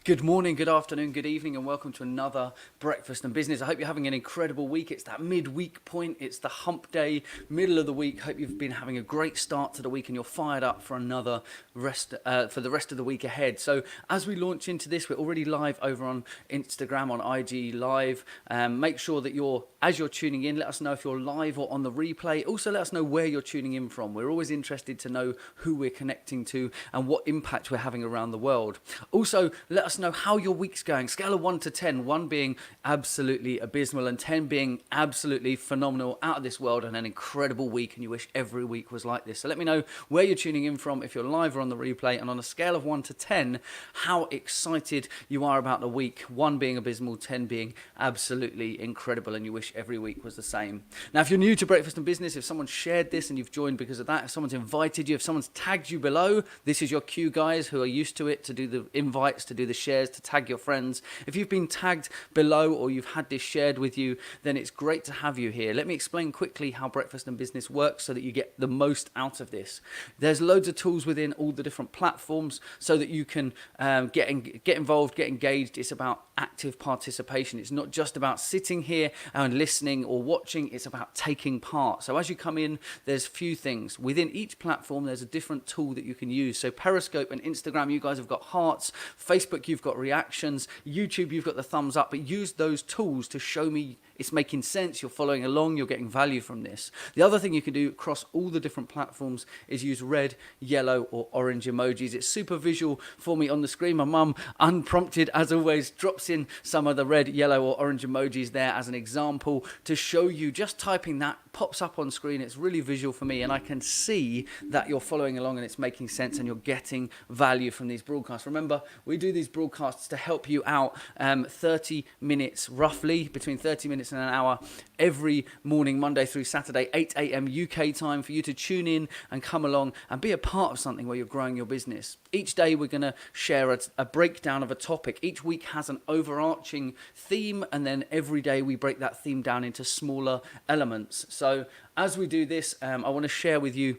Good morning, good afternoon, good evening, and welcome to another Breakfast and Business. I hope you're having an incredible week. It's that midweek point, it's the hump day, middle of the week. Hope you've been having a great start to the week and you're fired up for another for the rest of the week ahead. So, as we launch into this, we're already live over on Instagram, on IG Live. Make sure that as you're tuning in, let us know if you're live or on the replay. Also, let us know where you're tuning in from. We're always interested to know who we're connecting to and what impact we're having around the world. Also, let us know how your week's going. Scale of 1 to 10, 1 being absolutely abysmal and 10 being absolutely phenomenal, out of this world, and an incredible week, and you wish every week was like this. So let me know where you're tuning in from, if you're live or on the replay, and on a scale of 1 to 10, how excited you are about the week. 1 being abysmal, 10 being absolutely incredible, and you wish every week was the same. Now, if you're new to Breakfast and Business, if someone shared this and you've joined because of that, if someone's invited you, if someone's tagged you below, this is your cue, guys, who are used to it, to do the invites, to do the shares, to tag your friends. If you've been tagged below or you've had this shared with you, then it's great to have you here. Let me explain quickly how Breakfast and Business works so that you get the most out of this. There's loads of tools within all the different platforms so that you can get involved, get engaged. It's about active participation. It's not just about sitting here and listening or watching, it's about taking part. So as you come in, there's few things. Within each platform, there's a different tool that you can use. So Periscope and Instagram, you guys have got hearts. Facebook, you've got reactions. YouTube, you've got the thumbs up. But use those tools to show me it's making sense, you're following along, you're getting value from this. The other thing you can do across all the different platforms is use red, yellow, or orange emojis. It's super visual for me on the screen. My mum, unprompted as always, drops in some of the red, yellow, or orange emojis there as an example to show you. Just typing that pops up on screen. It's really visual for me, and I can see that you're following along and it's making sense and you're getting value from these broadcasts. Remember, we do these broadcasts to help you out 30 minutes roughly, between 30 minutes and an hour every morning, Monday through Saturday, 8 a.m. UK time, for you to tune in and come along and be a part of something where you're growing your business. Each day we're going to share a breakdown of a topic. Each week has an overarching theme, and then every day we break that theme down into smaller elements. So as we do this, I want to share with you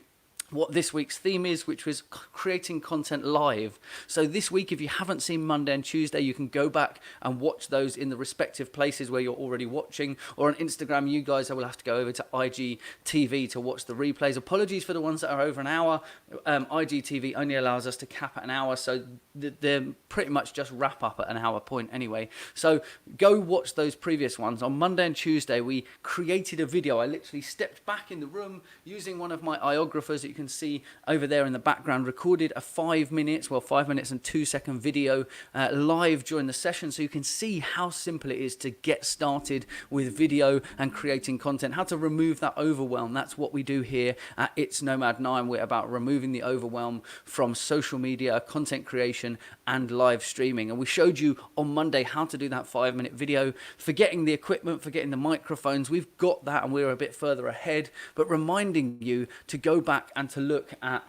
what this week's theme is, which was creating content live. So this week, if you haven't seen Monday and Tuesday, you can go back and watch those in the respective places where you're already watching, or on Instagram, you guys will have to go over to IGTV to watch the replays. Apologies for the ones that are over an hour. IGTV only allows us to cap at an hour, so they're pretty much just wrap up at an hour point anyway. So go watch those previous ones. On Monday and Tuesday, we created a video. I literally stepped back in the room using one of my iographers that you can see over there in the background, recorded a 5 minutes and 2 second video live during the session, so you can see how simple it is to get started with video and creating content, how to remove that overwhelm. That's what we do here at It's Nomad 9. We're about removing the overwhelm from social media, content creation, and live streaming. And we showed you on Monday how to do that 5-minute video, forgetting the equipment, forgetting the microphones. We've got that and we're a bit further ahead, but reminding you to go back and to look at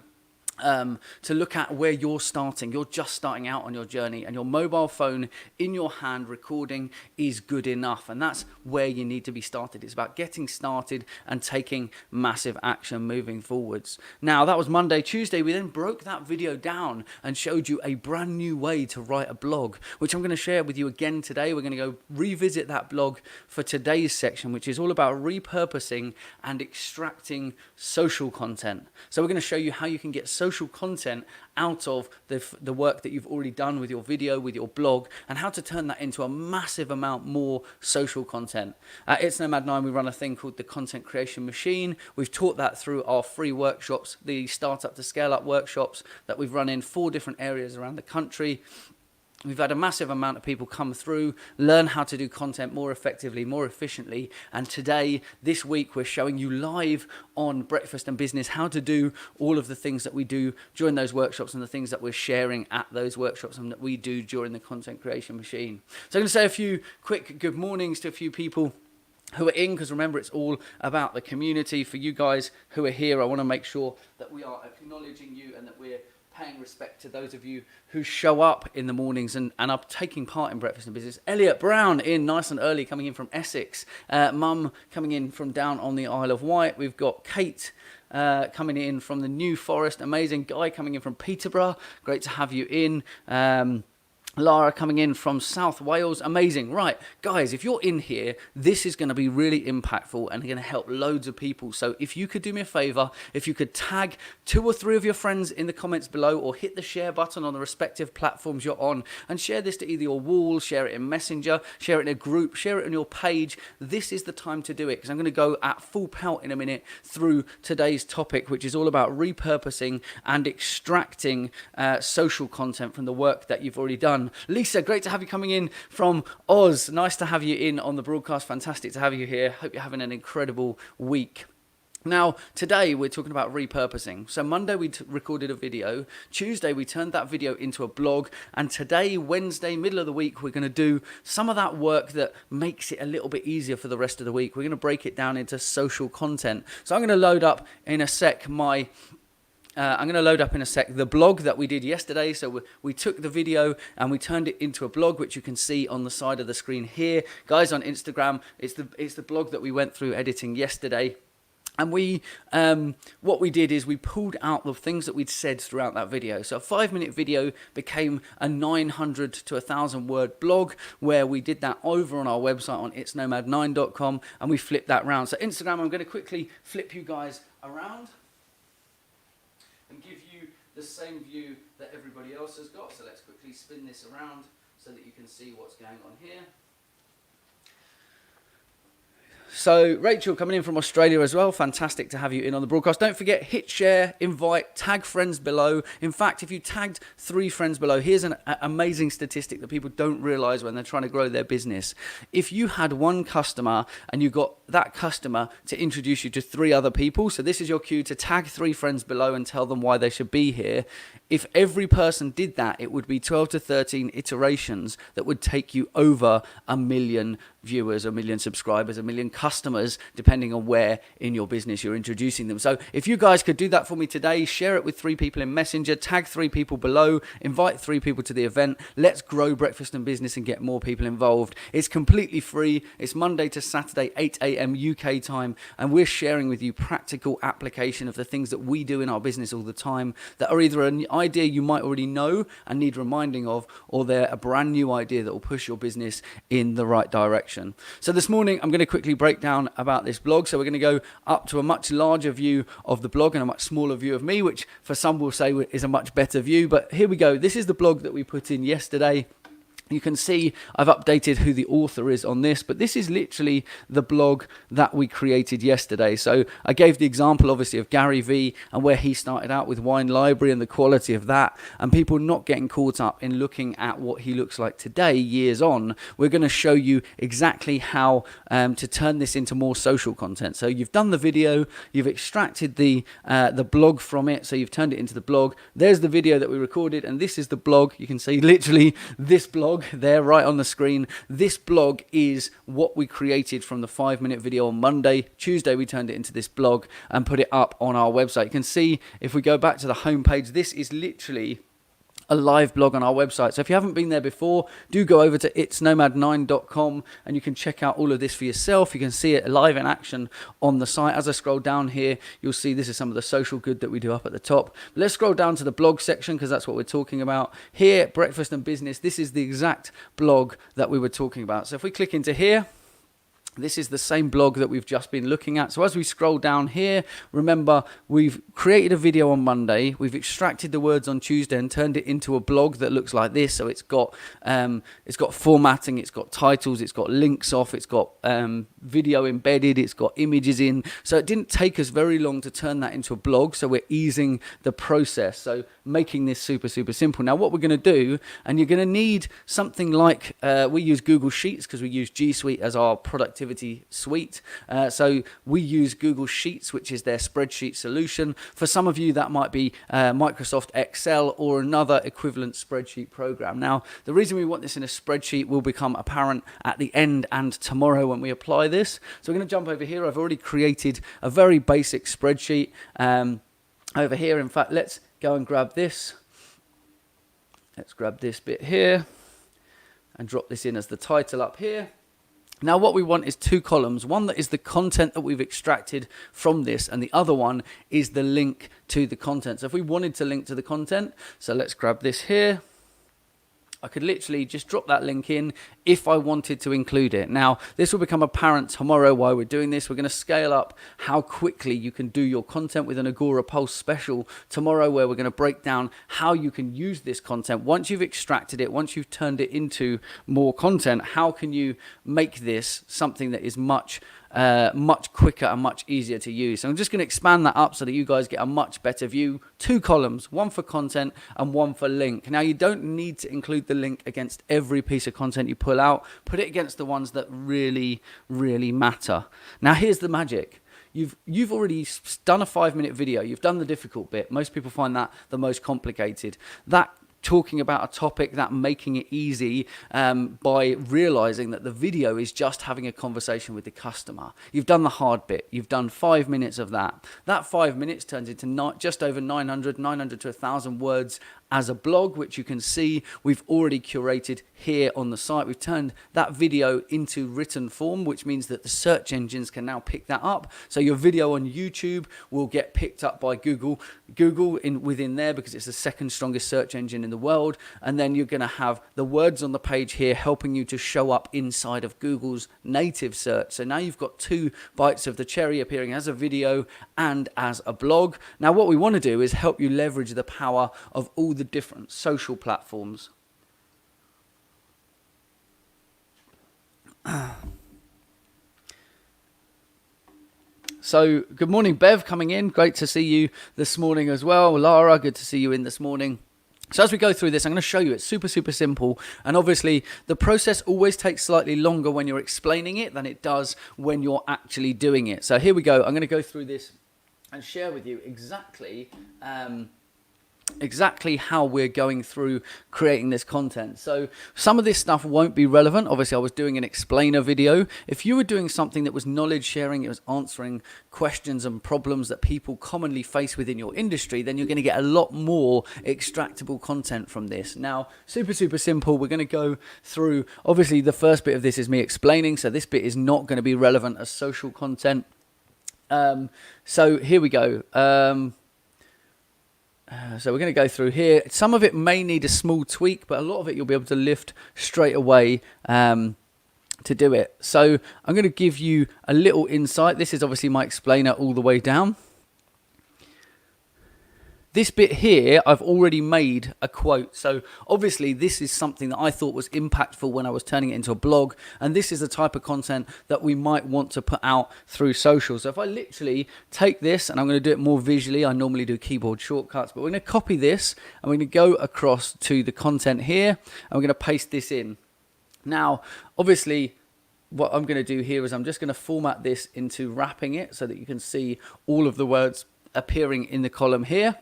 where you're starting. You're just starting out on your journey, and your mobile phone in your hand recording is good enough, and that's where you need to be started. It's about getting started and taking massive action moving forwards. Now, that was Monday. Tuesday, we then broke that video down and showed you a brand new way to write a blog, which I'm going to share with you again today. We're going to go revisit that blog for today's section, which is all about repurposing and extracting social content. So we're going to show you how you can get social content out of the work that you've already done with your video, with your blog, and how to turn that into a massive amount more social content. At It's Nomad 9, we run a thing called the Content Creation Machine. We've taught that through our free workshops, the Startup to Scale Up workshops that we've run in 4 different areas around the country. We've had a massive amount of people come through, learn how to do content more effectively, more efficiently. And today, this week, we're showing you live on Breakfast and Business how to do all of the things that we do during those workshops and the things that we're sharing at those workshops and that we do during the Content Creation Machine. So I'm going to say a few quick good mornings to a few people who are in, because remember, it's all about the community. For you guys who are here, I want to make sure that we are acknowledging you and that we're paying respect to those of you who show up in the mornings and are taking part in Breakfast and Business. Elliot Brown in nice and early, coming in from Essex. Mum coming in from down on the Isle of Wight. We've got Kate coming in from the New Forest. Amazing. Guy coming in from Peterborough. Great to have you in. Lara coming in from South Wales. Amazing. Right, guys, if you're in here, this is going to be really impactful and going to help loads of people. So if you could do me a favor, if you could tag 2 or 3 of your friends in the comments below, or hit the share button on the respective platforms you're on, and share this to either your wall, share it in Messenger, share it in a group, share it on your page. This is the time to do it, because I'm going to go at full pelt in a minute through today's topic, which is all about repurposing and extracting social content from the work that you've already done. Lisa, great to have you coming in from Oz. Nice to have you in on the broadcast. Fantastic to have you here. Hope you're having an incredible week. Now, today we're talking about repurposing. So Monday we recorded a video. Tuesday we turned that video into a blog. And today, Wednesday, middle of the week, we're going to do some of that work that makes it a little bit easier for the rest of the week. We're going to break it down into social content. So I'm going to load up in a sec the blog that we did yesterday. So we took the video and we turned it into a blog, which you can see on the side of the screen here. Guys on Instagram, it's the blog that we went through editing yesterday. And what we did is we pulled out the things that we'd said throughout that video. So a 5-minute video became a 900 to 1,000 word blog, where we did that over on our website on itsnomad9.com, and we flipped that round. So Instagram, I'm going to quickly flip you guys around and give you the same view that everybody else has got. So let's quickly spin this around so that you can see what's going on here. So Rachel coming in from Australia as well. Fantastic to have you in on the broadcast. Don't forget, hit share, invite, tag friends below. In fact, if you tagged 3 friends below, here's an amazing statistic that people don't realize when they're trying to grow their business. If you had 1 customer and you got that customer to introduce you to 3 other people, so this is your cue to tag 3 friends below and tell them why they should be here. If every person did that, it would be 12 to 13 iterations that would take you over 1 million viewers, 1 million subscribers, 1 million customers, depending on where in your business you're introducing them. So if you guys could do that for me today, share it with 3 people in Messenger, tag 3 people below, invite 3 people to the event. Let's grow Breakfast and Business and get more people involved. It's completely free. It's Monday to Saturday, 8 a.m. UK time, and we're sharing with you practical application of the things that we do in our business all the time that are either an idea you might already know and need reminding of, or they're a brand new idea that will push your business in the right direction. So this morning, I'm going to quickly break down about this blog. So we're going to go up to a much larger view of the blog and a much smaller view of me, which for some will say is a much better view. But here we go. This is the blog that we put in yesterday. You can see I've updated who the author is on this, but this is literally the blog that we created yesterday. So I gave the example, obviously, of Gary Vee and where he started out with Wine Library and the quality of that, and people not getting caught up in looking at what he looks like today, years on. We're going to show you exactly how to turn this into more social content. So you've done the video, you've extracted the blog from it, so you've turned it into the blog. There's the video that we recorded, and this is the blog. You can see literally this blog there right on the screen. This blog is what we created from the 5-minute video on Monday. Tuesday we turned it into this blog and put it up on our website. You can see if we go back to the homepage, this is literally a live blog on our website. So if you haven't been there before, do go over to itsnomad9.com and you can check out all of this for yourself. You can see it live in action on the site. As I scroll down here, you'll see this is some of the social good that we do up at the top. But let's scroll down to the blog section, because that's what we're talking about. Here, Breakfast and Business, this is the exact blog that we were talking about. So if we click into here, this is the same blog that we've just been looking at. So as we scroll down here, remember, we've created a video on Monday. We've extracted the words on Tuesday and turned it into a blog that looks like this. So it's got formatting, it's got titles, it's got links off, it's got video embedded, it's got images in. So it didn't take us very long to turn that into a blog. So we're easing the process. So making this super, super simple. Now what we're going to do, and you're going to need something like, we use Google Sheets because we use G Suite as our productivity suite. So we use Google Sheets, which is their spreadsheet solution. For some of you, that might be Microsoft Excel or another equivalent spreadsheet program. Now, the reason we want this in a spreadsheet will become apparent at the end and tomorrow when we apply this. So we're going to jump over here. I've already created a very basic spreadsheet over here. In fact, let's go and grab this. Let's grab this bit here and drop this in as the title up here. Now what we want is 2 columns. One that is the content that we've extracted from this, and the other one is the link to the content. So if we wanted to link to the content, so let's grab this here. I could literally just drop that link in if I wanted to include it. Now, this will become apparent tomorrow while we're doing this. We're going to scale up how quickly you can do your content with an agorapulse special tomorrow, where we're going to break down how you can use this content. Once you've extracted it, once you've turned it into more content, how can you make this something that is much quicker and much easier to use. So I'm just going to expand that up so that you guys get a much better view. 2 columns, one for content and one for link. Now, you don't need to include the link against every piece of content you pull out. Put it against the ones that really, really matter. Now, here's the magic. You've already done a 5-minute video. You've done the difficult bit. Most people find that the most complicated. That talking about a topic, that making it easy by realizing that the video is just having a conversation with the customer. You've done the hard bit. You've done 5 minutes of that. That 5 minutes turns into just over 900 to 1,000 words as a blog, which you can see we've already curated here on the site. We've turned that video into written form, which means that the search engines can now pick that up. So your video on YouTube will get picked up by Google within there, because it's the 2nd strongest search engine in the world. And then you're going to have the words on the page here helping you to show up inside of Google's native search. So now you've got 2 bites of the cherry, appearing as a video and as a blog. Now, what we want to do is help you leverage the power of all the different social platforms. So, good morning, Bev, coming in. Great to see you this morning as well. Lara, good to see you in this morning. So as we go through this, I'm going to show you it's super, super simple. And obviously, the process always takes slightly longer when you're explaining it than it does when you're actually doing it. So here we go. I'm going to go through this and share with you exactly how we're going through creating this content. So some of this stuff won't be relevant. Obviously, I was doing an explainer video. If you were doing something that was knowledge sharing, it was answering questions and problems that people commonly face within your industry, then you're going to get a lot more extractable content from this. Now, super, super simple. We're going to go through, obviously, the first bit of this is me explaining. So this bit is not going to be relevant as social content. So here we go. So we're going to go through here. Some of it may need a small tweak, but a lot of it you'll be able to lift straight away to do it. So I'm going to give you a little insight. This is obviously my explainer all the way down. This bit here, I've already made a quote. So obviously this is something that I thought was impactful when I was turning it into a blog. And this is the type of content that we might want to put out through social. So if I literally take this, and I'm going to do it more visually, I normally do keyboard shortcuts, but we're going to copy this and we're going to go across to the content here, and we're going to paste this in. Now, obviously, what I'm going to do here is I'm just going to format this into wrapping it so that you can see all of the words appearing in the column here.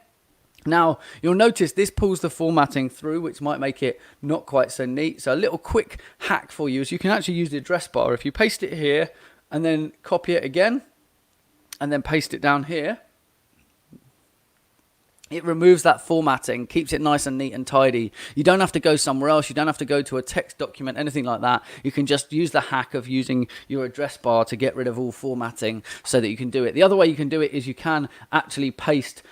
Now, you'll notice this pulls the formatting through, which might make it not quite so neat. So a little quick hack for you is you can actually use the address bar. If you paste it here and then copy it again and then paste it down here, it removes that formatting, keeps it nice and neat and tidy. You don't have to go somewhere else. You don't have to go to a text document, anything like that. You can just use the hack of using your address bar to get rid of all formatting so that you can do it. The other way you can do it is you can actually paste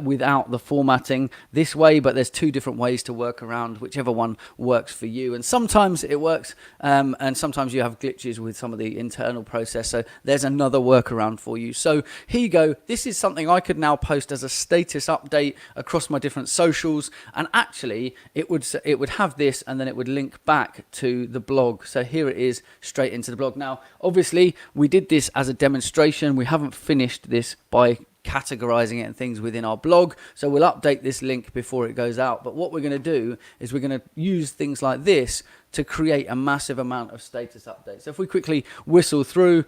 without the formatting this way, but there's 2 different ways to work around whichever one works for you. And sometimes it works, and sometimes you have glitches with some of the internal process. So there's another workaround for you. So here you go. This is something I could now post as a status update across my different socials, and actually it would have this, and then it would link back to the blog. So here it is, straight into the blog. Now, obviously, we did this as a demonstration. We haven't finished this by categorizing it and things within our blog, so we'll update this link before it goes out. But what we're going to do is we're going to use things like this to create a massive amount of status updates. So if we quickly whistle through,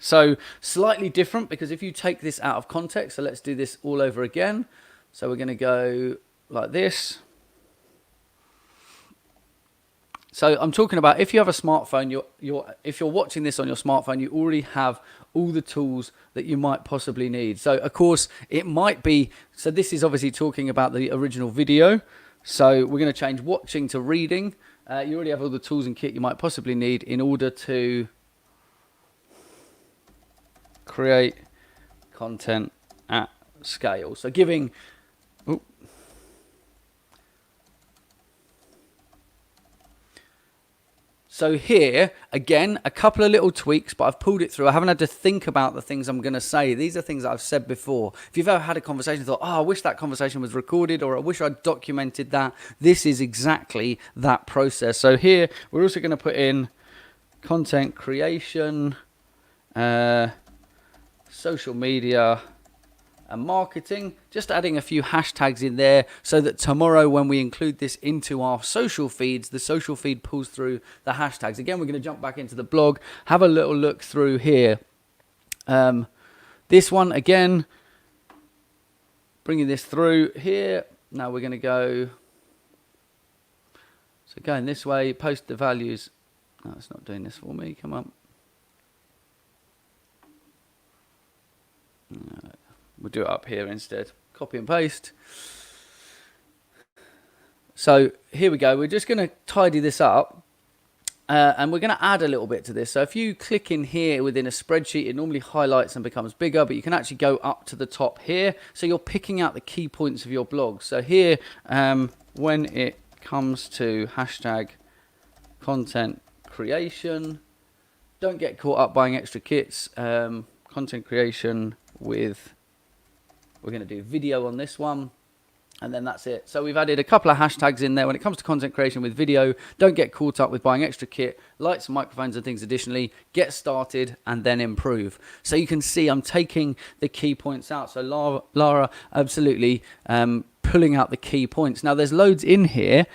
so slightly different, because if you take this out of context, so let's do this all over again. So we're going to go like this. So I'm talking about if you have a smartphone, if you're watching this on your smartphone, you already have all the tools that you might possibly need. So of course it might be, so this is obviously talking about the original video. So we're going to change watching to reading. You already have all the tools and kit you might possibly need in order to create content at scale. So giving So here, again, a couple of little tweaks, but I've pulled it through. I haven't had to think about the things I'm going to say. These are things that I've said before. If you've ever had a conversation and thought, oh, I wish that conversation was recorded, or I wish I'd documented that, this is exactly that process. So here, we're also going to put in content creation, social media, and marketing, just adding a few hashtags in there so that tomorrow when we include this into our social feeds, the social feed pulls through the hashtags. Again, we're going to jump back into the blog, have a little look through here. This one, again, bringing this through here. Now we're going to go, so going this way, post the values. No, it's not doing this for me, come on. We'll do it up here instead. Copy and paste. So here we go. We're just going to tidy this up. And we're going to add a little bit to this. So if you click in here within a spreadsheet, it normally highlights and becomes bigger. But you can actually go up to the top here. So you're picking out the key points of your blog. So here, when it comes to hashtag content creation, don't get caught up buying extra kits. Content creation with... We're going to do video on this one, and then that's it. So we've added a couple of hashtags in there. When it comes to content creation with video, don't get caught up with buying extra kit, lights, microphones, and things additionally. Get started and then improve. So you can see I'm taking the key points out. So Lara absolutely pulling out the key points. Now there's loads in here.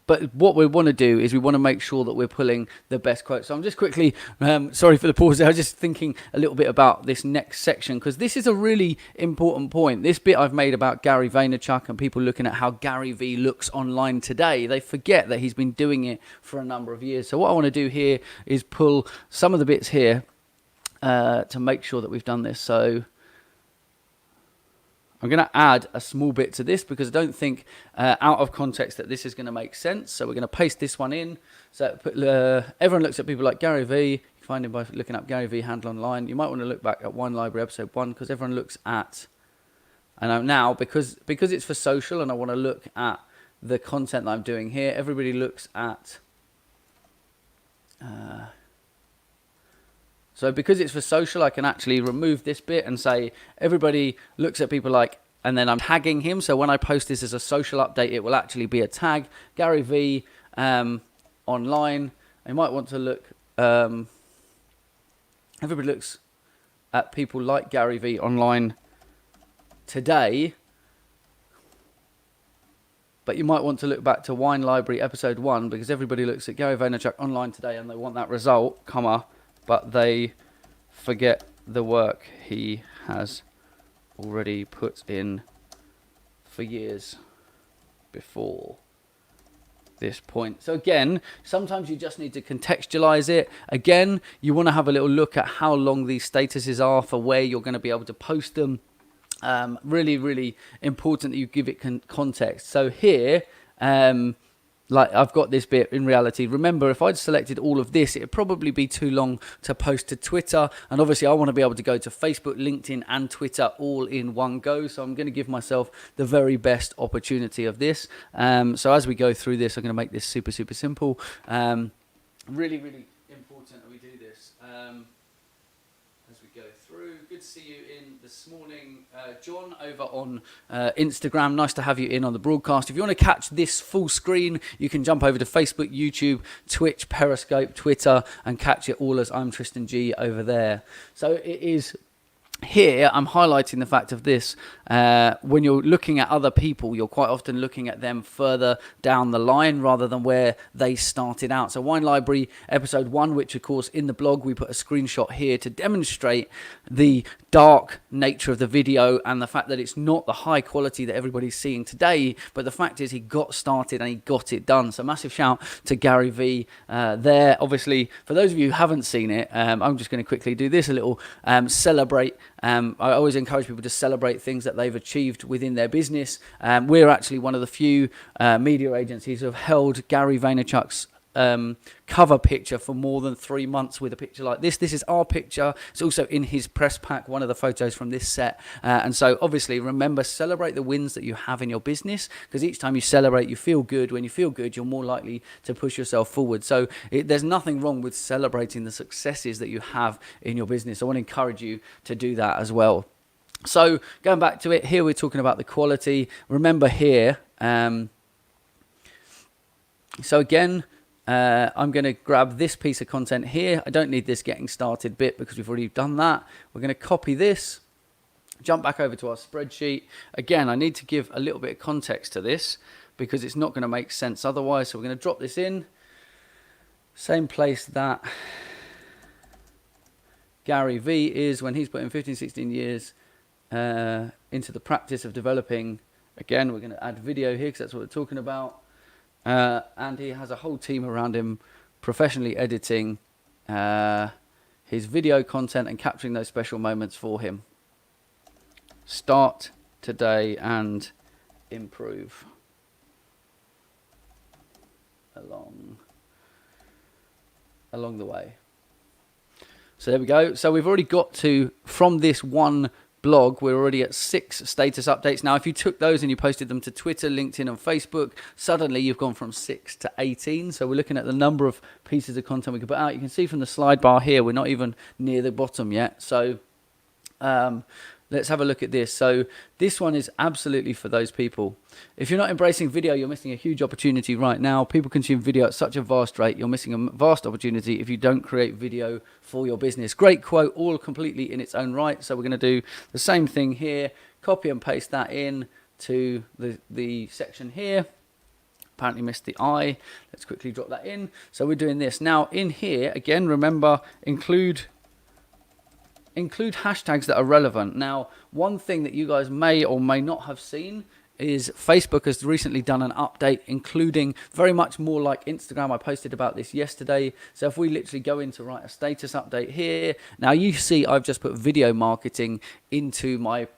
But what we want to do is we want to make sure that we're pulling the best quotes. So I'm just quickly, sorry for the pause there, I was just thinking a little bit about this next section, because this is a really important point. This bit I've made about Gary Vaynerchuk and people looking at how Gary V looks online today. They forget that he's been doing it for a number of years. So what I want to do here is pull some of the bits here to make sure that we've done this. So I'm going to add a small bit to this because I don't think out of context that this is going to make sense. So we're going to paste this one in. So everyone looks at people like Gary V. You can find him by looking up Gary V handle online. You might want to look back at Wine Library episode 1 because everyone looks at, and now because it's for social and I want to look at the content that I'm doing here, everybody looks at, so because it's for social, I can actually remove this bit and say everybody looks at people like, and then I'm tagging him. So when I post this as a social update, it will actually be a tag. Gary V online. You might want to look, everybody looks at people like Gary V online today. But you might want to look back to Wine Library episode 1 because everybody looks at Gary Vaynerchuk online today and they want that result, comma, but they forget the work he has already put in for years before this point. So again, sometimes you just need to contextualize it. Again, you want to have a little look at how long these statuses are for where you're going to be able to post them. Really, really important that you give it context. So here, like I've got this bit in reality. Remember, if I'd selected all of this, it'd probably be too long to post to Twitter. And obviously I want to be able to go to Facebook, LinkedIn and Twitter all in one go. So I'm going to give myself the very best opportunity of this. So as we go through this, I'm going to make this super, super simple. Really, really important that we do this. As we go through, good to see you in this morning, John over on Instagram. Nice to have you in on the broadcast. If you want to catch this full screen, you can jump over to Facebook, YouTube, Twitch, Periscope, Twitter, and catch it all as I'm Tristan G over there. So it is here I'm highlighting the fact of this. When you're looking at other people, you're quite often looking at them further down the line rather than where they started out. So Wine Library episode 1, which of course in the blog we put a screenshot here to demonstrate the dark nature of the video and the fact that it's not the high quality that everybody's seeing today, but the fact is he got started and he got it done. So massive shout to Gary V there. Obviously, for those of you who haven't seen it, I'm just going to quickly do this, a little celebrate. I always encourage people to celebrate things that they've achieved within their business. We're actually one of the few media agencies who have held Gary Vaynerchuk's cover picture for more than 3 months with a picture like this. This is our picture. It's also in his press pack, one of the photos from this set. And so obviously, remember, celebrate the wins that you have in your business, because each time you celebrate, you feel good. When you feel good, you're more likely to push yourself forward. So there's nothing wrong with celebrating the successes that you have in your business. I want to encourage you to do that as well. So going back to it, here we're talking about the quality. Remember here, so again, I'm going to grab this piece of content here. I don't need this getting started bit because we've already done that. We're going to copy this, jump back over to our spreadsheet. Again, I need to give a little bit of context to this because it's not going to make sense otherwise. So we're going to drop this in. Same place that Gary V is when he's put in 15, 16 years into the practice of developing. Again, we're going to add video here because that's what we're talking about. And he has a whole team around him professionally editing his video content and capturing those special moments for him. Start today and improve along the way. So there we go. So we've already got to, from this one blog, we're already at 6 status updates. Now, if you took those and you posted them to Twitter, LinkedIn, and Facebook, suddenly you've gone from 6 to 18. So we're looking at the number of pieces of content we can put out. You can see from the slide bar here, we're not even near the bottom yet. So let's have a look at this. So this one is absolutely for those people. If you're not embracing video, you're missing a huge opportunity right now. People consume video at such a vast rate. You're missing a vast opportunity if you don't create video for your business. Great quote, all completely in its own right. So we're going to do the same thing here. Copy and paste that in to the section here. Apparently missed the I. Let's quickly drop that in. So we're doing this. Now in here, again, remember, include hashtags that are relevant. Now, one thing that you guys may or may not have seen is Facebook has recently done an update, including very much more like Instagram. I posted about this yesterday. So if we literally go in to write a status update here, now you see I've just put video marketing into my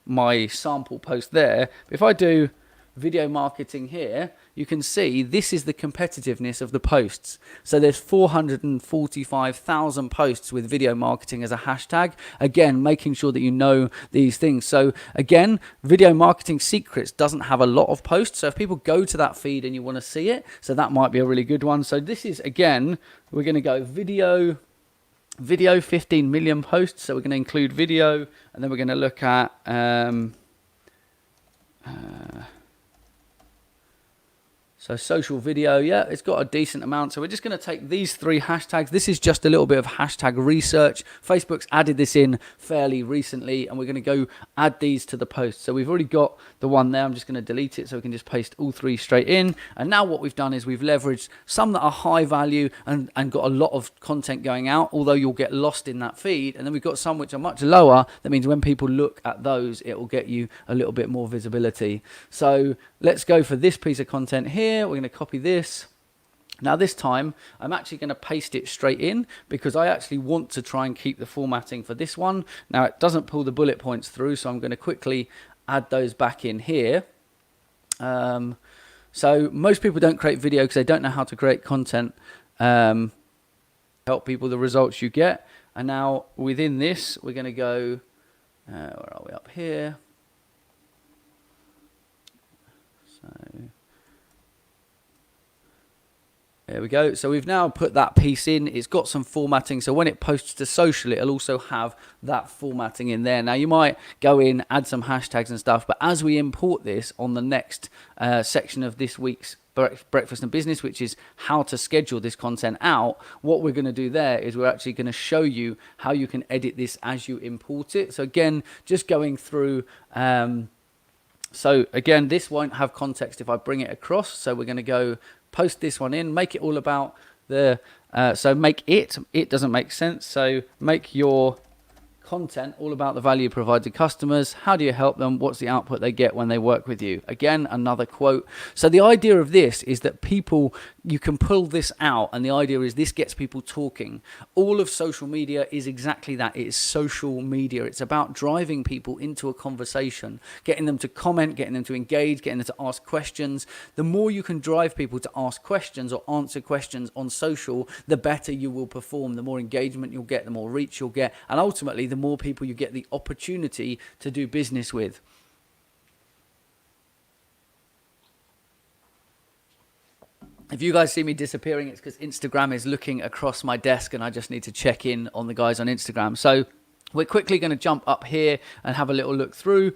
my sample post there. If I do video marketing here, you can see this is the competitiveness of the posts. So there's 445,000 posts with video marketing as a hashtag. Again, making sure that you know these things. So again, video marketing secrets doesn't have a lot of posts. So if people go to that feed and you want to see it, so that might be a really good one. So this is, again, we're going to go video 15 million posts. So we're going to include video, and then we're going to look at so social video, yeah, it's got a decent amount. So we're just going to take these 3 hashtags. This is just a little bit of hashtag research. Facebook's added this in fairly recently, and we're going to go add these to the post. So we've already got the one there. I'm just going to delete it so we can just paste all 3 straight in. And now what we've done is we've leveraged some that are high value and got a lot of content going out, although you'll get lost in that feed. And then we've got some which are much lower. That means when people look at those, it will get you a little bit more visibility. So let's go for this piece of content here. We're going to copy this. Now this time I'm actually going to paste it straight in because I actually want to try and keep the formatting for this one. Now it doesn't pull the bullet points through, so I'm going to quickly add those back in here. So most people don't create video because they don't know how to create content. Help people, the results you get. And now within this we're going to go, where are we, up here? So there we go. So we've now put that piece in. It's got some formatting. So when it posts to social, it'll also have that formatting in there. Now you might go in, add some hashtags and stuff. But as we import this on the next section of this week's Breakfast and Business, which is how to schedule this content out, what we're going to do there is we're actually going to show you how you can edit this as you import it. So again, just going through... so again, this won't have context if I bring it across. So we're going to go... post this one in, make it all about the, so make it doesn't make sense. So make your content, all about the value provided to customers. How do you help them? What's the output they get when they work with you? Again, another quote. So the idea of this is that people, you can pull this out, and the idea is this gets people talking. All of social media is exactly that. It is social media. It's about driving people into a conversation, getting them to comment, getting them to engage, getting them to ask questions. The more you can drive people to ask questions or answer questions on social, the better you will perform. The more engagement you'll get, the more reach you'll get, and ultimately the more people you get the opportunity to do business with. If you guys see me disappearing, it's because Instagram is looking across my desk and I just need to check in on the guys on Instagram. So we're quickly going to jump up here and have a little look through.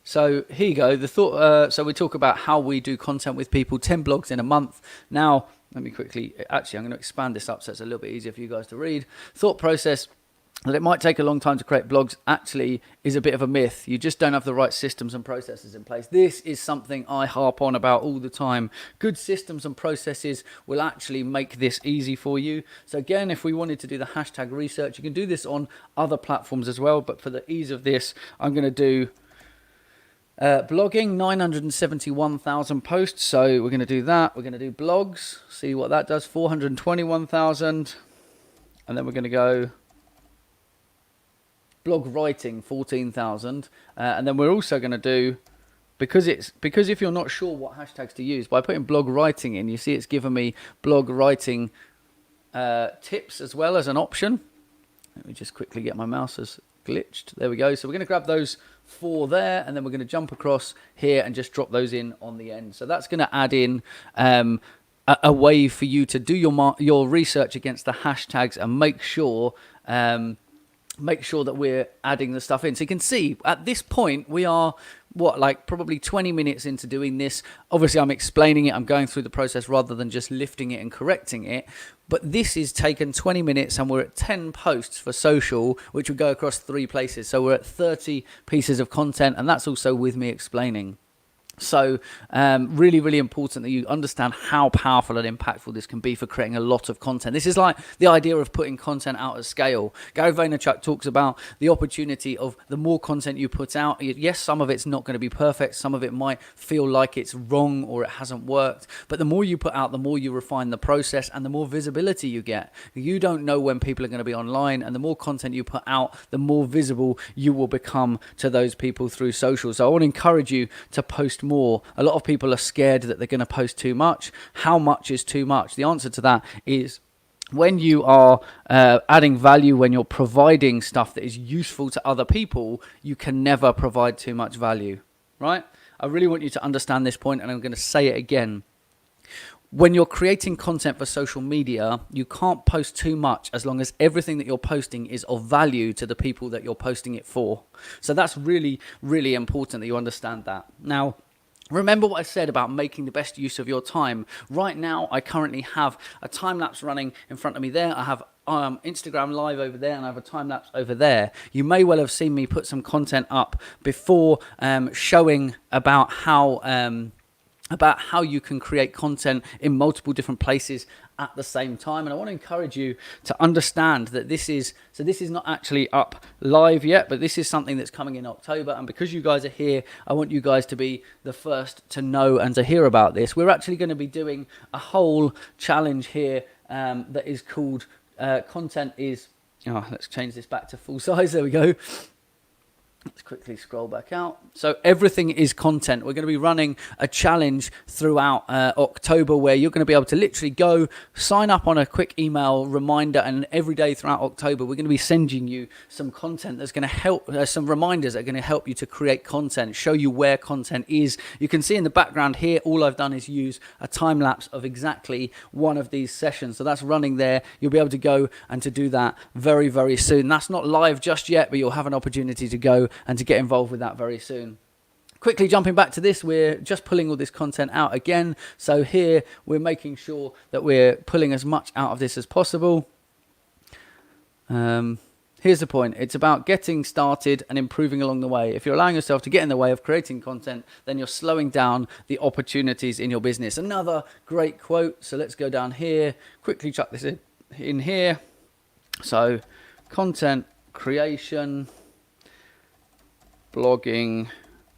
So here you go. The thought. So we talk about how we do content with people, 10 blogs in a month. Now, let me quickly, actually, I'm going to expand this up so it's a little bit easier for you guys to read. Thought process, that it might take a long time to create blogs, actually is a bit of a myth. You just don't have the right systems and processes in place. This is something I harp on about all the time. Good systems and processes will actually make this easy for you. So again, if we wanted to do the hashtag research, you can do this on other platforms as well. But for the ease of this, I'm going to do blogging, 971,000 posts. So we're going to do that. We're going to do blogs, see what that does, 421,000. And then we're going to go blog writing, 14,000. And then we're also going to do, because if you're not sure what hashtags to use, by putting blog writing in, you see it's given me blog writing tips as well as an option. Let me just quickly get my mouse as glitched. There we go. So we're going to grab those 4 there, and then we're going to jump across here and just drop those in on the end. So that's going to add in a way for you to do your research against the hashtags and make sure that we're adding the stuff in. So you can see at this point we are probably 20 minutes into doing this. Obviously I'm explaining it, I'm going through the process rather than just lifting it and correcting it. But this is taken 20 minutes and we're at 10 posts for social, which would go across 3 places. So we're at 30 pieces of content, and that's also with me explaining. So really, really important that you understand how powerful and impactful this can be for creating a lot of content. This is like the idea of putting content out at scale. Gary Vaynerchuk talks about the opportunity of the more content you put out. Yes, some of it's not going to be perfect. Some of it might feel like it's wrong or it hasn't worked. But the more you put out, the more you refine the process and the more visibility you get. You don't know when people are going to be online, and the more content you put out, the more visible you will become to those people through social. So I want to encourage you to post more. A lot of people are scared that they're going to post too much. How much is too much? The answer to that is when you are adding value, when you're providing stuff that is useful to other people, you can never provide too much value, right? I really want you to understand this point, and I'm going to say it again. When you're creating content for social media, you can't post too much as long as everything that you're posting is of value to the people that you're posting it for. So that's really, really important that you understand that. Now, remember what I said about making the best use of your time. Right now, I currently have a time lapse running in front of me there. I have Instagram live over there, and I have a time lapse over there. You may well have seen me put some content up before showing about how you can create content in multiple different places at the same time. And I want to encourage you to understand that this is not actually up live yet, but this is something that's coming in October. And because you guys are here, I want you guys to be the first to know and to hear about this. We're actually going to be doing a whole challenge here that is called content is, let's change this back to full size. There we go. Let's quickly scroll back out. So everything is content. We're going to be running a challenge throughout October where you're going to be able to literally go sign up on a quick email reminder, and every day throughout October we're going to be sending you some content that's going to help, some reminders that are going to help you to create content, show you where content is. You can see in the background here, all I've done is use a time lapse of exactly one of these sessions. So that's running there. You'll be able to go and to do that very, very soon. That's not live just yet, but you'll have an opportunity to go and to get involved with that very soon. Quickly jumping back to this, we're just pulling all this content out again. So here we're making sure that we're pulling as much out of this as possible. Here Here's the point. It's about getting started and improving along the way. If you're allowing yourself to get in the way of creating content, then you're slowing down the opportunities in your business. Another great quote. So let's go down here, quickly chuck this in here. So content creation, blogging,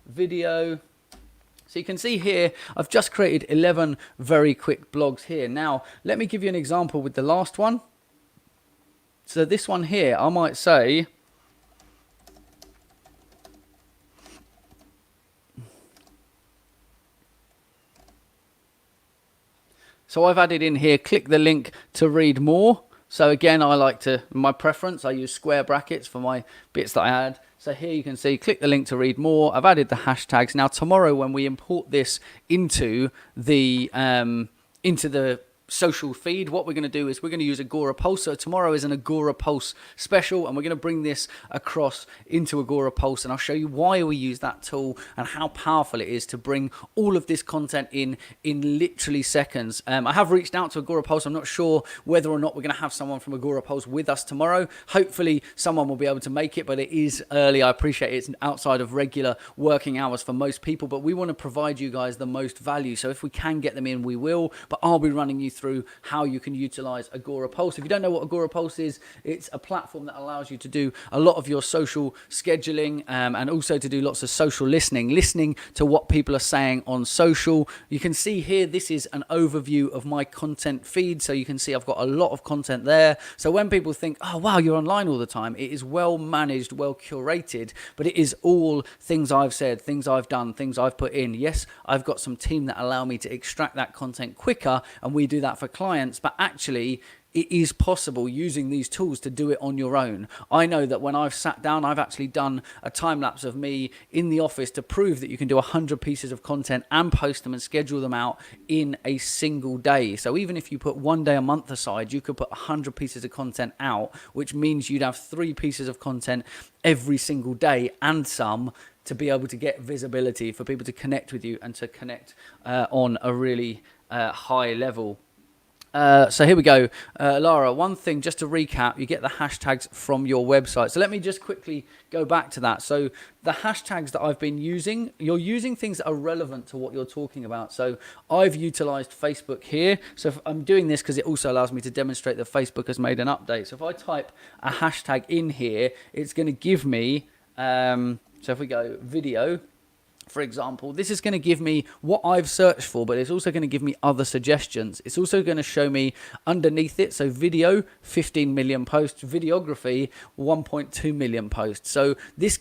video. So you can see here, I've just created 11 very quick blogs here. Now, let me give you an example with the last one. So this one here, I might say, so I've added in here, click the link to read more. So again, I like to, my preference, I use square brackets for my bits that I add. So here you can see, click the link to read more. I've added the hashtags. Now tomorrow when we import this into the social feed, what we're going to do is we're going to use agorapulse. So tomorrow is an agorapulse special, and we're going to bring this across into agorapulse, and I'll show you why we use that tool and how powerful it is to bring all of this content in literally seconds. I have reached out to agorapulse. I'm not sure whether or not we're going to have someone from agorapulse with us tomorrow. Hopefully someone will be able to make it, but it is early. I appreciate it's outside of regular working hours for most people, but we want to provide you guys the most value. So if we can get them in, we will, but I'll be running you through how you can utilize agorapulse. If you don't know what agorapulse is, it's a platform that allows you to do a lot of your social scheduling, and also to do lots of social listening to what people are saying on social. You can see here, this is an overview of my content feed. So you can see I've got a lot of content there. So when people think, oh wow, you're online all the time, it is well managed, well curated, but it is all things I've said, things I've done, things I've put in. Yes, I've got some team that allow me to extract that content quicker, and we do that for clients, but actually it is possible using these tools to do it on your own. I know that when I've sat down, I've actually done a time lapse of me in the office to prove that you can do 100 pieces of content and post them and schedule them out in a single day. So even if you put one day a month aside, you could put 100 pieces of content out, which means you'd have 3 pieces of content every single day and some, to be able to get visibility, for people to connect with you and to connect on a really high level. So here we go. Lara, one thing, just to recap, you get the hashtags from your website. So let me just quickly go back to that. So the hashtags that I've been using, you're using things that are relevant to what you're talking about. So I've utilized Facebook here. So if I'm doing this because it also allows me to demonstrate that Facebook has made an update. So if I type a hashtag in here, it's going to give me, so if we go video, for example, this is going to give me what I've searched for, but it's also going to give me other suggestions. It's also going to show me underneath it. So video, 15 million posts, videography, 1.2 million posts. So this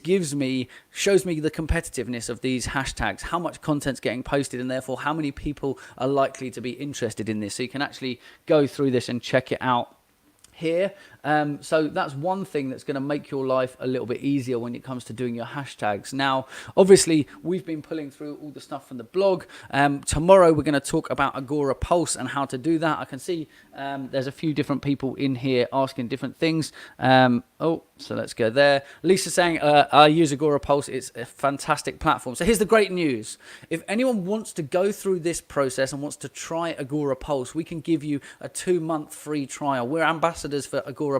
shows me the competitiveness of these hashtags, how much content's getting posted, and therefore how many people are likely to be interested in this. So you can actually go through this and check it out here. So that's one thing that's going to make your life a little bit easier when it comes to doing your hashtags. Now, obviously, we've been pulling through all the stuff from the blog. Tomorrow, we're going to talk about agorapulse and how to do that. I can see there's a few different people in here asking different things. So let's go there. Lisa saying, I use agorapulse. It's a fantastic platform. So here's the great news. If anyone wants to go through this process and wants to try agorapulse, we can give you a 2-month free trial. We're ambassadors for agorapulse.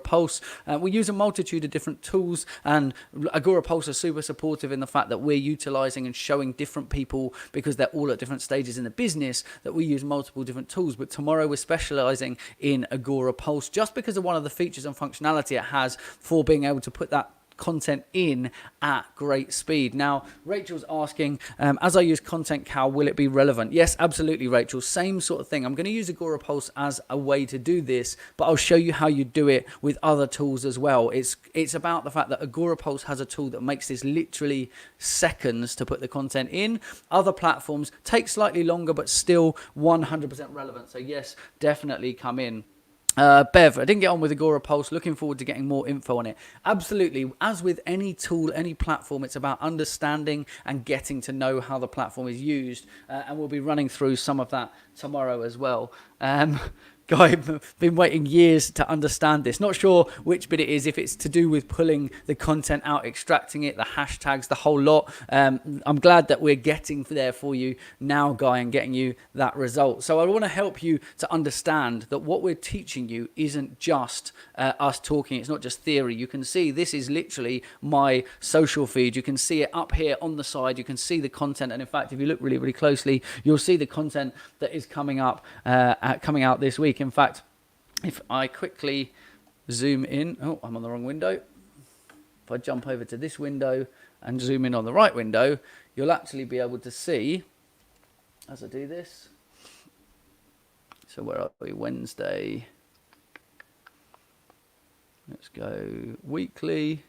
We use a multitude of different tools, and agorapulse are super supportive in the fact that we're utilizing and showing different people, because they're all at different stages in the business, that we use multiple different tools. But tomorrow we're specializing in agorapulse just because of one of the features and functionality it has for being able to put that content in at great speed. Now, Rachel's asking, as I use Content Cow, will it be relevant? Yes, absolutely, Rachel. Same sort of thing. I'm going to use agorapulse as a way to do this, but I'll show you how you do it with other tools as well. It's about the fact that agorapulse has a tool that makes this literally seconds to put the content in. Other platforms take slightly longer, but still 100% relevant. So yes, definitely come in. Bev, I didn't get on with agorapulse. Looking forward to getting more info on it. Absolutely. As with any tool, any platform, it's about understanding and getting to know how the platform is used. And we'll be running through some of that tomorrow as well. Guy, I've been waiting years to understand this. Not sure which bit it is, if it's to do with pulling the content out, extracting it, the hashtags, the whole lot. I'm glad that we're getting there for you now, Guy, and getting you that result. So I want to help you to understand that what we're teaching you isn't just us talking. It's not just theory. You can see this is literally my social feed. You can see it up here on the side. You can see the content. And in fact, if you look really, really closely, you'll see the content that is coming out this week. In fact, if I quickly zoom in, oh, I'm on the wrong window. If I jump over to this window and zoom in on the right window, you'll actually be able to see, as I do this, so where are we? Wednesday. Let's go weekly.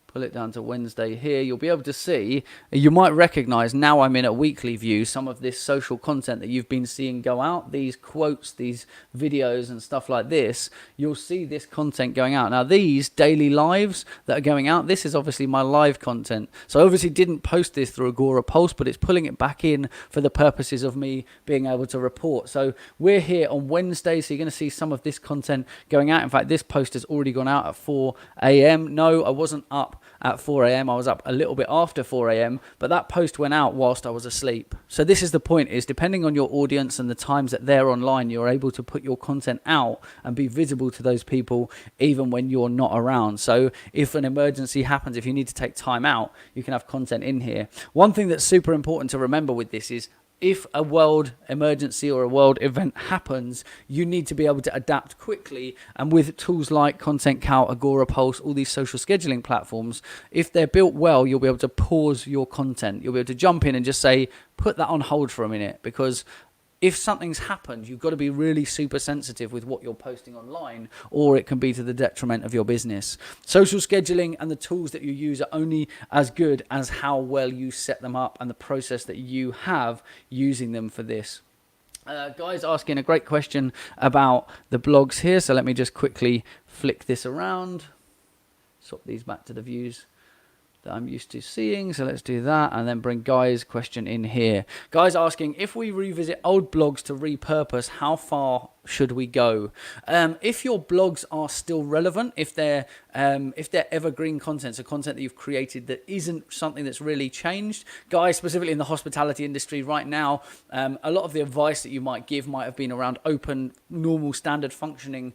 Pull it down to Wednesday here. You'll be able to see, you might recognize now I'm in a weekly view, some of this social content that you've been seeing go out, these quotes, these videos and stuff like this. You'll see this content going out. Now these daily lives that are going out, this is obviously my live content. So I obviously didn't post this through Agorapulse, but it's pulling it back in for the purposes of me being able to report. So we're here on Wednesday, so you're going to see some of this content going out. In fact, this post has already gone out at 4 a.m. No, I wasn't up at 4 a.m. I was up a little bit after 4 a.m. but that post went out whilst I was asleep. So this is the point, is depending on your audience and the times that they're online, you're able to put your content out and be visible to those people even when you're not around. So if an emergency happens, if you need to take time out, you can have content in here. One thing that's super important to remember with this is, if a world emergency or a world event happens, you need to be able to adapt quickly. And with tools like Content Count, Agorapulse, all these social scheduling platforms, if they're built well, you'll be able to pause your content. You'll be able to jump in and just say, put that on hold for a minute, because if something's happened, you've got to be really super sensitive with what you're posting online, or it can be to the detriment of your business. Social scheduling and the tools that you use are only as good as how well you set them up and the process that you have using them for this. Guys asking a great question about the blogs here. So let me just quickly flick this around. Swap these back to the views that I'm used to seeing. So let's do that and then bring Guy's question in here. Guy's asking, if we revisit old blogs to repurpose, how far should we go? If your blogs are still relevant, if they're evergreen content, so content that you've created that isn't something that's really changed. Guys, specifically in the hospitality industry right now, a lot of the advice that you might give might have been around open, normal, standard functioning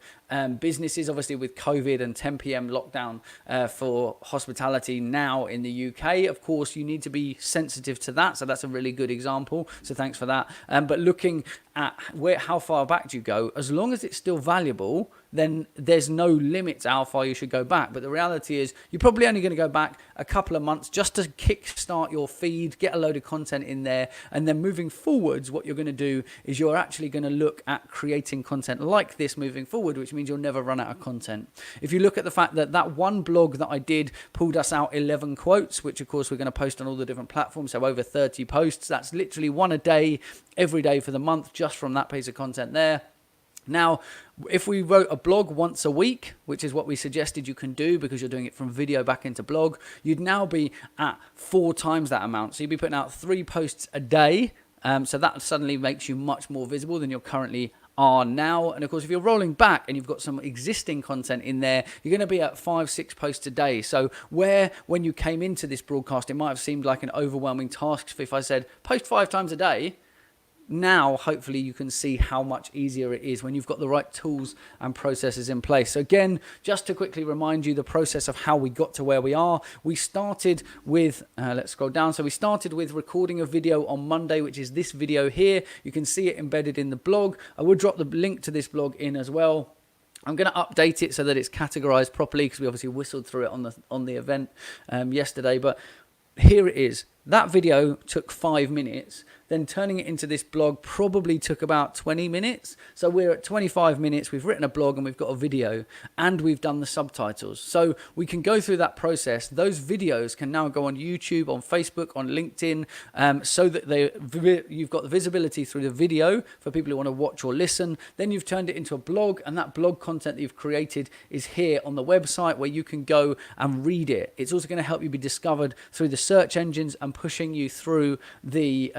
businesses. Obviously with COVID and 10 p.m. lockdown for hospitality now in the UK, of course, you need to be sensitive to that. So that's a really good example. So thanks for that. But looking at how far back do you go, as long as it's still valuable, then there's no limit to how far you should go back. But the reality is you're probably only going to go back a couple of months just to kickstart your feed, get a load of content in there. And then moving forwards, what you're going to do is you're actually going to look at creating content like this moving forward, which means you'll never run out of content. If you look at the fact that that one blog that I did pulled us out 11 quotes, which of course we're going to post on all the different platforms, so over 30 posts, that's literally one a day, every day for the month, just from that piece of content there. Now, if we wrote a blog once a week, which is what we suggested you can do because you're doing it from video back into blog, you'd now be at 4 times that amount. So you'd be putting out 3 posts a day. So that suddenly makes you much more visible than you currently are now. And of course, if you're rolling back and you've got some existing content in there, you're going to be at 5-6 posts a day. So where when you came into this broadcast, it might have seemed like an overwhelming task if I said post 5 times a day. Now, hopefully, you can see how much easier it is when you've got the right tools and processes in place. So again, just to quickly remind you the process of how we got to where we are. We started with, let's scroll down. So we started with recording a video on Monday, which is this video here. You can see it embedded in the blog. I will drop the link to this blog in as well. I'm going to update it so that it's categorized properly because we obviously whistled through it on the event yesterday. But here it is. That video took 5 minutes. Then turning it into this blog probably took about 20 minutes. So we're at 25 minutes. We've written a blog and we've got a video and we've done the subtitles. So we can go through that process. Those videos can now go on YouTube, on Facebook, on LinkedIn, so that you've got the visibility through the video for people who want to watch or listen. Then you've turned it into a blog, and that blog content that you've created is here on the website where you can go and read it. It's also going to help you be discovered through the search engines and pushing you through the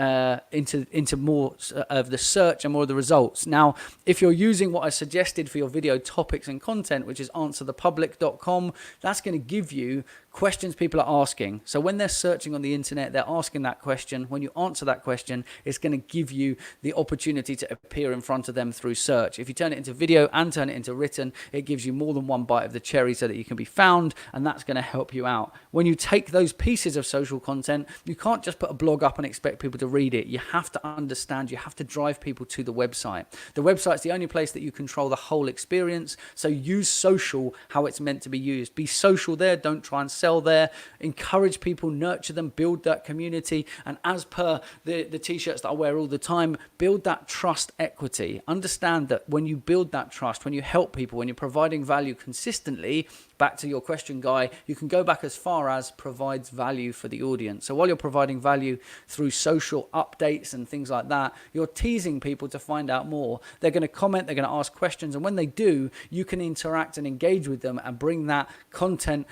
into more of the search and more of the results. Now, if you're using what I suggested for your video topics and content, which is answerthepublic.com, that's going to give you questions people are asking. So when they're searching on the internet, they're asking that question. When you answer that question, it's going to give you the opportunity to appear in front of them through search. If you turn it into video and turn it into written, it gives you more than one bite of the cherry so that you can be found, and that's going to help you out. When you take those pieces of social content, you can't just put a blog up and expect people to read it. You have to understand, you have to drive people to the website. The website's the only place that you control the whole experience, so use social how it's meant to be used. Be social there, don't try and sell there. Encourage people, nurture them, build that community, and as per the t-shirts that I wear all the time, build that trust equity. Understand that when you build that trust, when you help people, when you're providing value consistently, back to your question, Guy, you can go back as far as provides value for the audience. So while you're providing value through social updates and things like that, you're teasing people to find out more. They're going to comment, they're going to ask questions, and when they do, you can interact and engage with them and bring that content.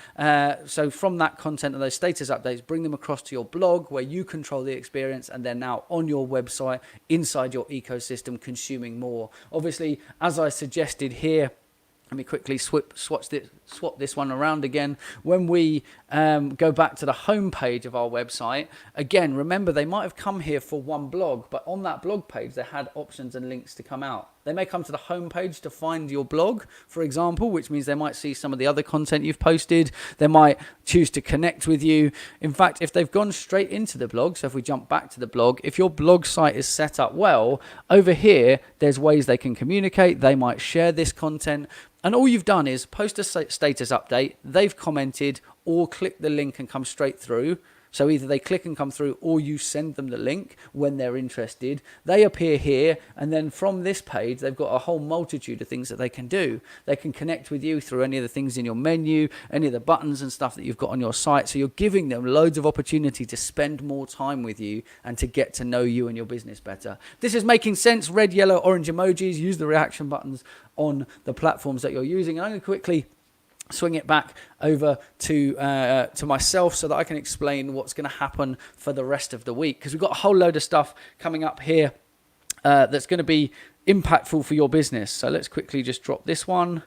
So from that content and those status updates, bring them across to your blog where you control the experience, and they're now on your website inside your ecosystem consuming more. Obviously, as I suggested here, let me quickly swap this one around again. When we go back to the home page of our website, again, remember they might have come here for one blog, but on that blog page, they had options and links to come out. They may come to the home page to find your blog, for example, which means they might see some of the other content you've posted. They might choose to connect with you. In fact, if they've gone straight into the blog, so if we jump back to the blog, if your blog site is set up well, over here, there's ways they can communicate. They might share this content. And all you've done is post a status update, they've commented, or click the link and come straight through. So either they click and come through, or you send them the link when they're interested. They appear here, and then from this page, they've got a whole multitude of things that they can do. They can connect with you through any of the things in your menu, any of the buttons and stuff that you've got on your site. So you're giving them loads of opportunity to spend more time with you and to get to know you and your business better. This is making sense. Red, yellow, orange emojis. Use the reaction buttons on the platforms that you're using. And I'm going to quickly swing it back over to myself so that I can explain what's going to happen for the rest of the week, because we've got a whole load of stuff coming up here that's going to be impactful for your business. So let's quickly just drop this one.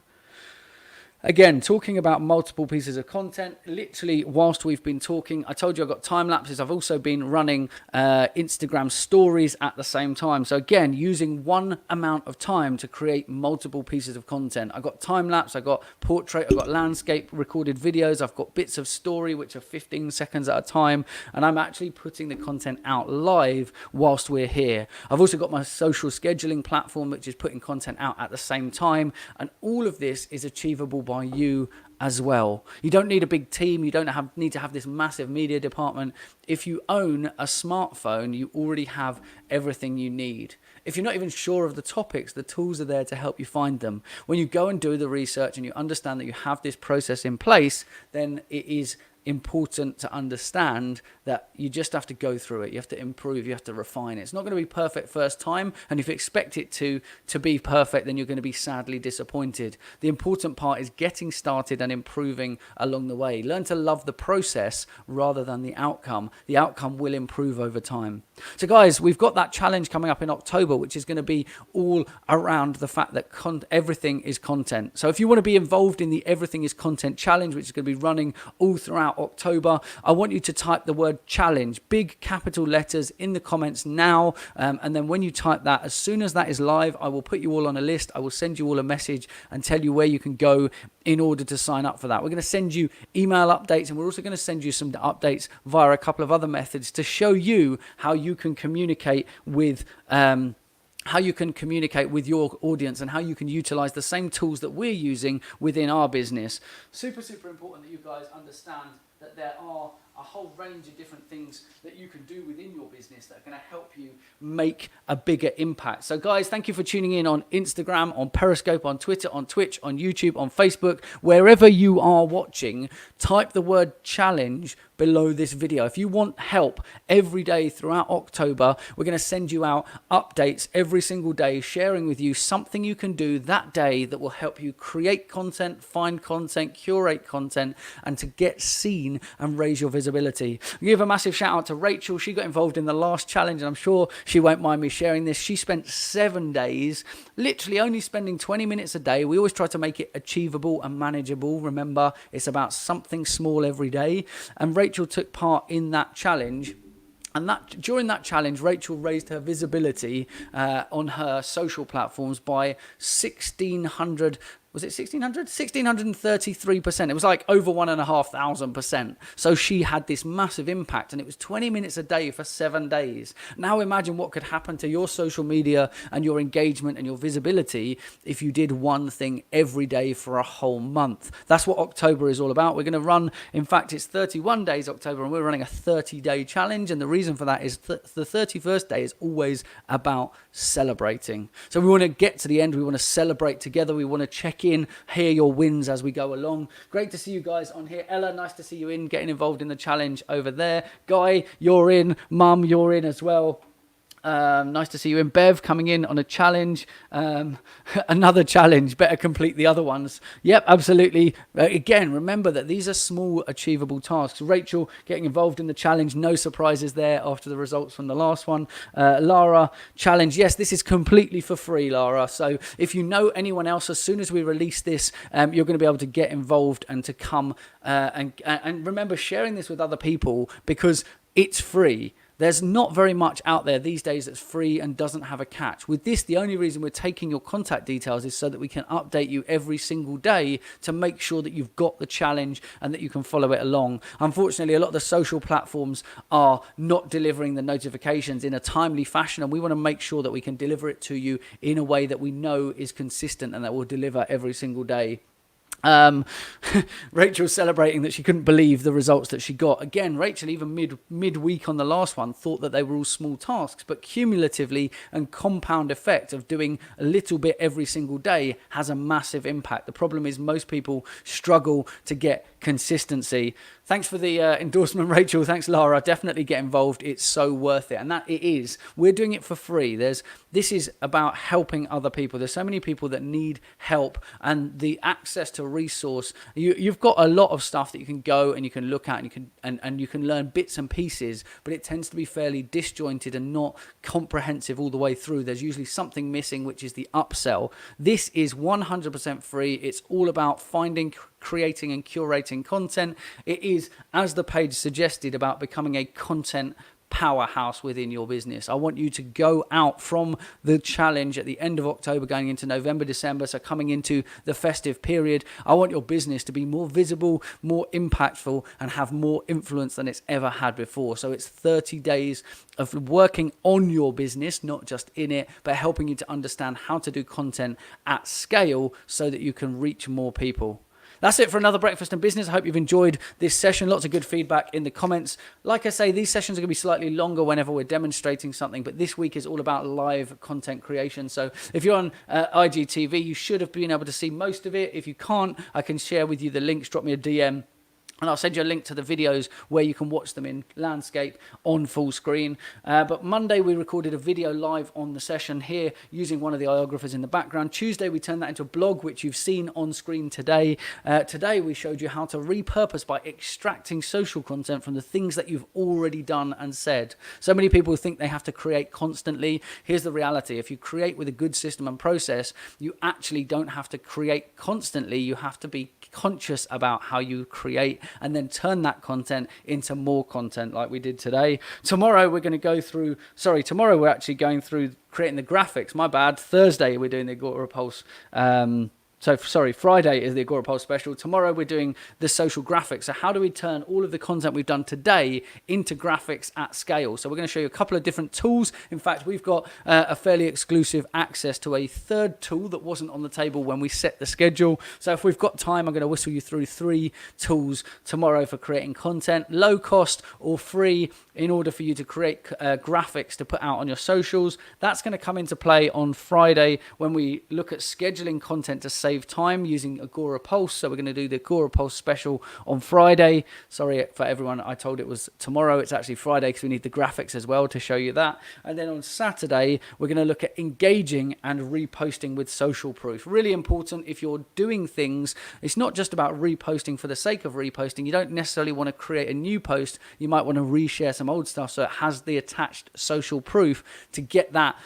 Again, talking about multiple pieces of content, literally whilst we've been talking, I told you I've got time lapses. I've also been running Instagram stories at the same time. So again, using one amount of time to create multiple pieces of content. I've got time lapse, I've got portrait, I've got landscape recorded videos, I've got bits of story, which are 15 seconds at a time. And I'm actually putting the content out live whilst we're here. I've also got my social scheduling platform, which is putting content out at the same time. And all of this is achievable by you as well. You don't need a big team. You don't need to have this massive media department. If you own a smartphone, you already have everything you need. If you're not even sure of the topics, the tools are there to help you find them. When you go and do the research and you understand that you have this process in place, then it is important to understand that you just have to go through it. You have to improve, you have to refine it. It's not going to be perfect first time, and if you expect it to be perfect, then you're going to be sadly disappointed. The important part is getting started and improving along the way. Learn to love the process rather than the outcome. The outcome will improve over time. So guys, we've got that challenge coming up in October, which is going to be all around the fact that everything is content. So if you want to be involved in the Everything is Content Challenge, which is going to be running all throughout October, I want you to type the word challenge, big capital letters, in the comments now. And then when you type that, as soon as that is live, I will put you all on a list. I will send you all a message and tell you where you can go in order to sign up for that. We're going to send you email updates, and we're also going to send you some updates via a couple of other methods to show you how you can communicate with your audience and how you can utilize the same tools that we're using within our business. Super, super important that you guys understand that there are a whole range of different things that you can do within your business that are going to help you make a bigger impact. So guys, thank you for tuning in on Instagram, on Periscope, on Twitter, on Twitch, on YouTube, on Facebook. Wherever you are watching, type the word challenge below this video. If you want help every day throughout October, we're going to send you out updates every single day, sharing with you something you can do that day that will help you create content, find content, curate content, and to get seen and raise your visibility visibility. I'll give a massive shout out to Rachel. She got involved in the last challenge, and I'm sure she won't mind me sharing this. She spent 7 days, literally only spending 20 minutes a day. We always try to make it achievable and manageable. Remember, it's about something small every day. And Rachel took part in that challenge. And during that challenge, Rachel raised her visibility on her social platforms by 1,600. Was it 1,600? 1,633%. It was like over 1,500%. So she had this massive impact, and it was 20 minutes a day for 7 days. Now imagine what could happen to your social media and your engagement and your visibility if you did one thing every day for a whole month. That's what October is all about. We're going to run, in fact, it's 31 days October, and we're running a 30-day challenge. And the reason for that is the 31st day is always about celebrating. So we want to get to the end. We want to celebrate together. We want to check in, hear your wins as we go along. Great to see you guys on here. Ella, nice to see you in, getting involved in the challenge over there. Guy, you're in. Mum, you're in as well. Nice to see you in. Bev coming in on a challenge. Another challenge. Better complete the other ones. Yep, absolutely. Again, remember that these are small, achievable tasks. Rachel getting involved in the challenge. No surprises there after the results from the last one. Lara, challenge. Yes, this is completely for free, Lara. So if you know anyone else, as soon as we release this, you're going to be able to get involved and to come and remember sharing this with other people because it's free. There's not very much out there these days that's free and doesn't have a catch. With this, the only reason we're taking your contact details is so that we can update you every single day to make sure that you've got the challenge and that you can follow it along. Unfortunately, a lot of the social platforms are not delivering the notifications in a timely fashion, and we want to make sure that we can deliver it to you in a way that we know is consistent and that will deliver every single day. Rachel's celebrating that she couldn't believe the results that she got. Again, Rachel, even midweek on the last one, thought that they were all small tasks, but cumulatively and compound effect of doing a little bit every single day has a massive impact. The problem is most people struggle to get consistency. Thanks for the endorsement, Rachel. Thanks, Lara. Definitely get involved. It's so worth it. And that it is. We're doing it for free. This is about helping other people. There's so many people that need help, and the access to resource. You've got a lot of stuff that you can go and you can look at, and you can learn bits and pieces, but it tends to be fairly disjointed and not comprehensive all the way through. There's usually something missing, which is the upsell. This is 100% free. It's all about finding, creating and curating content. It is, as the page suggested, about becoming a content powerhouse within your business. I want you to go out from the challenge at the end of October going into November, December, so coming into the festive period. I want your business to be more visible, more impactful, and have more influence than it's ever had before. So it's 30 days of working on your business, not just in it, but helping you to understand how to do content at scale so that you can reach more people. That's it for another Breakfast and Business. I hope you've enjoyed this session. Lots of good feedback in the comments. Like I say, these sessions are going to be slightly longer whenever we're demonstrating something, but this week is all about live content creation. So if you're on IGTV, you should have been able to see most of it. If you can't, I can share with you the links. Drop me a DM. And I'll send you a link to the videos where you can watch them in landscape on full screen. But Monday, we recorded a video live on the session here using one of the iographers in the background. Tuesday, we turned that into a blog, which you've seen on screen today. Today, we showed you how to repurpose by extracting social content from the things that you've already done and said. So many people think they have to create constantly. Here's the reality. If you create with a good system and process, you actually don't have to create constantly. You have to be conscious about how you create and then turn that content into more content like we did today. Tomorrow we're actually going through creating the graphics. My bad. Thursday we're doing the agorapulse Friday is the agorapulse special. Tomorrow we're doing the social graphics. So how do we turn all of the content we've done today into graphics at scale? So we're going to show you a couple of different tools. In fact, we've got a fairly exclusive access to a third tool that wasn't on the table when we set the schedule. So if we've got time, I'm going to whistle you through 3 tools tomorrow for creating content, low cost or free, in order for you to create graphics to put out on your socials. That's going to come into play on Friday when we look at scheduling content to save save time using agorapulse. So we're going to do the agorapulse special on Friday. Sorry for everyone, I told it was tomorrow. It's actually Friday because we need the graphics as well to show you that. And then on Saturday, we're going to look at engaging and reposting with social proof. Really important if you're doing things. It's not just about reposting for the sake of reposting. You don't necessarily want to create a new post. You might want to reshare some old stuff so it has the attached social proof to get that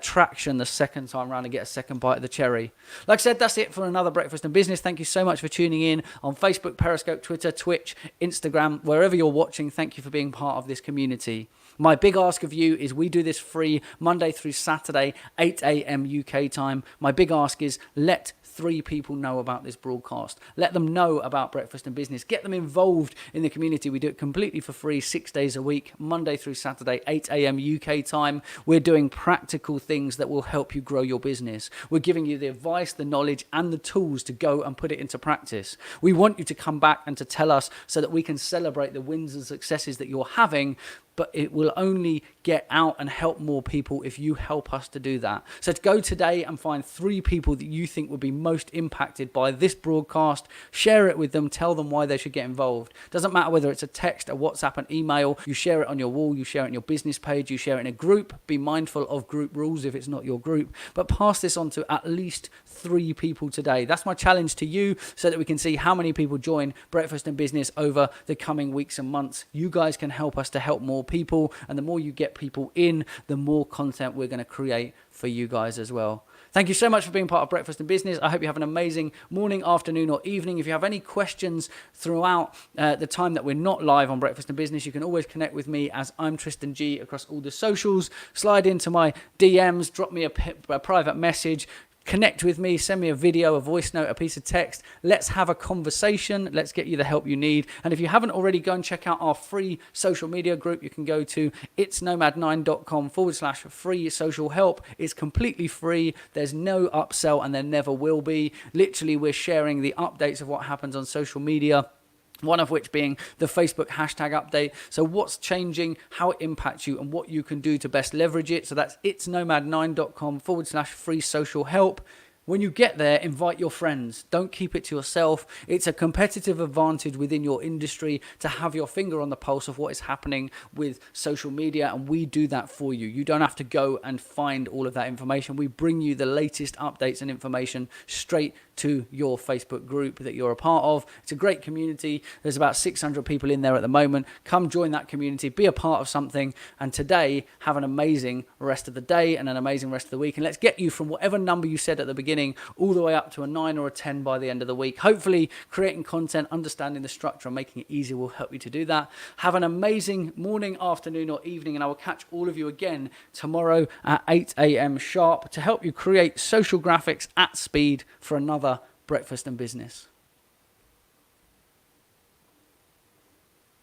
traction the second time around and get a second bite of the cherry. Like I said, that's it for another Breakfast and Business. Thank you so much for tuning in on Facebook, Periscope, Twitter, Twitch, Instagram, wherever you're watching. Thank you for being part of this community. My big ask of you is we do this free Monday through Saturday, 8 a.m. UK time. My big ask is let 3 people know about this broadcast. Let them know about Breakfast and Business. Get them involved in the community. We do it completely for free, 6 days a week, Monday through Saturday, 8 a.m. UK time. We're doing practical things that will help you grow your business. We're giving you the advice, the knowledge, and the tools to go and put it into practice. We want you to come back and to tell us so that we can celebrate the wins and successes that you're having, but it will only get out and help more people if you help us to do that. So to go today and find 3 people that you think would be most impacted by this broadcast, share it with them, tell them why they should get involved. Doesn't matter whether it's a text, a WhatsApp, an email, you share it on your wall, you share it in your business page, you share it in a group. Be mindful of group rules if it's not your group, but pass this on to at least 3 people today. That's my challenge to you so that we can see how many people join Breakfast and Business over the coming weeks and months. You guys can help us to help more people, and the more you get people in, the more content we're going to create for you guys as well. Thank you so much for being part of Breakfast and Business. I hope you have an amazing morning, afternoon, or evening. If you have any questions throughout the time that we're not live on Breakfast and Business, you can always connect with me as I'm Tristan G across all the socials. Slide into my DMs, drop me a private message. Connect with me, send me a video, a voice note, a piece of text. Let's have a conversation. Let's get you the help you need. And if you haven't already, go and check out our free social media group. You can go to itsnomad9.com/free social help. It's completely free. There's no upsell and there never will be. Literally, we're sharing the updates of what happens on social media. One of which being the Facebook hashtag update. So what's changing, how it impacts you, and what you can do to best leverage it. So that's itsnomad9.com/free social help. When you get there, invite your friends. Don't keep it to yourself. It's a competitive advantage within your industry to have your finger on the pulse of what is happening with social media, and we do that for you. You don't have to go and find all of that information. We bring you the latest updates and information straight to your Facebook group that you're a part of. It's a great community. There's about 600 people in there at the moment. Come join that community, be a part of something, and today have an amazing rest of the day and an amazing rest of the week. And let's get you from whatever number you said at the beginning all the way up to a 9 or a 10 by the end of the week. Hopefully creating content, understanding the structure and making it easier will help you to do that. Have an amazing morning, afternoon or evening, and I will catch all of you again tomorrow at 8 a.m. sharp to help you create social graphics at speed for another Breakfast and Business.